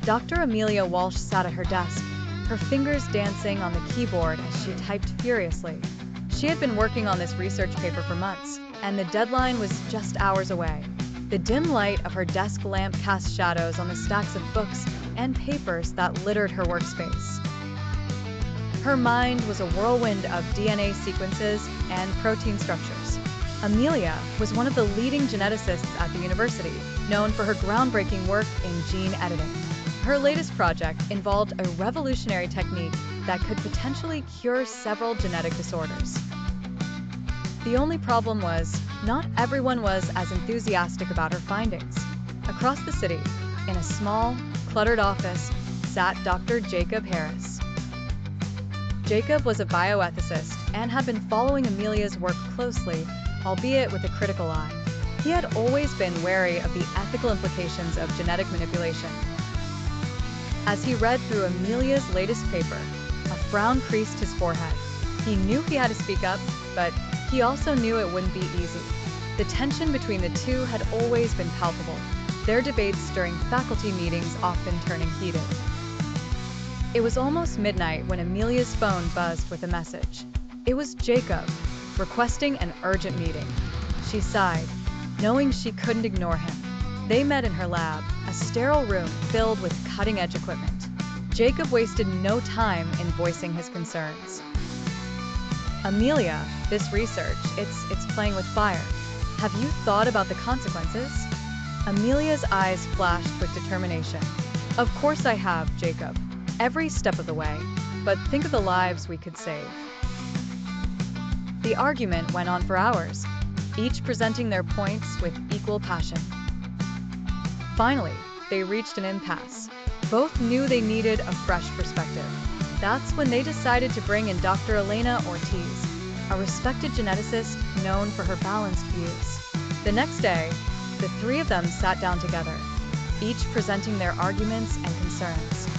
Dr. Amelia Walsh sat at her desk, her fingers dancing on the keyboard as she typed furiously. She had been working on this research paper for months, and the deadline was just hours away. The dim light of her desk lamp cast shadows on the stacks of books and papers that littered her workspace. Her mind was a whirlwind of DNA sequences and protein structures. Amelia was one of the leading geneticists at the university, known for her groundbreaking work in gene editing. Her latest project involved a revolutionary technique that could potentially cure several genetic disorders. The only problem was, not everyone was as enthusiastic about her findings. Across the city, in a small, cluttered office, sat Dr. Jacob Harris. Jacob was a bioethicist and had been following Amelia's work closely, albeit with a critical eye. He had always been wary of the ethical implications of genetic manipulation. As he read through Amelia's latest paper, a frown creased his forehead. He knew he had to speak up, but he also knew it wouldn't be easy. The tension between the two had always been palpable, their debates during faculty meetings often turning heated. It was almost midnight when Amelia's phone buzzed with a message. It was Jacob, requesting an urgent meeting. She sighed, knowing she couldn't ignore him. They met in her lab, a sterile room filled with cutting-edge equipment. Jacob wasted no time in voicing his concerns. Amelia, this research, it's playing with fire. Have you thought about the consequences? Amelia's eyes flashed with determination. Of course I have, Jacob. Every step of the way. But think of the lives we could save. The argument went on for hours, each presenting their points with equal passion. Finally, they reached an impasse. Both knew they needed a fresh perspective. That's when they decided to bring in Dr. Elena Ortiz, a respected geneticist known for her balanced views. The next day, the three of them sat down together, each presenting their arguments and concerns.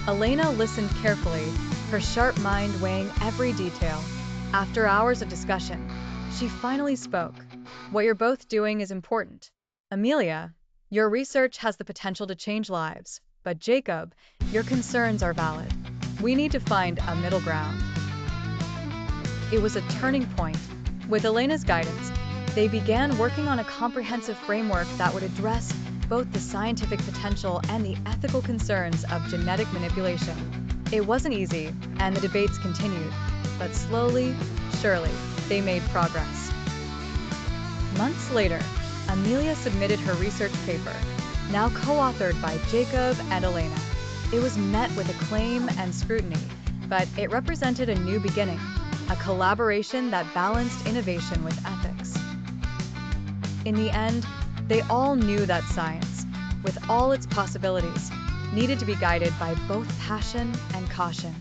Elena listened carefully, her sharp mind weighing every detail. After hours of discussion, she finally spoke. What you're both doing is important. Amelia, your research has the potential to change lives, but Jacob, your concerns are valid. We need to find a middle ground. It was a turning point. With Elena's guidance, they began working on a comprehensive framework that would address both the scientific potential and the ethical concerns of genetic manipulation. It wasn't easy, and the debates continued, but slowly, surely, they made progress. Months later, Amelia submitted her research paper, now co-authored by Jacob and Elena. It was met with acclaim and scrutiny, but it represented a new beginning, a collaboration that balanced innovation with ethics. In the end, they all knew that science, with all its possibilities, needed to be guided by both passion and caution.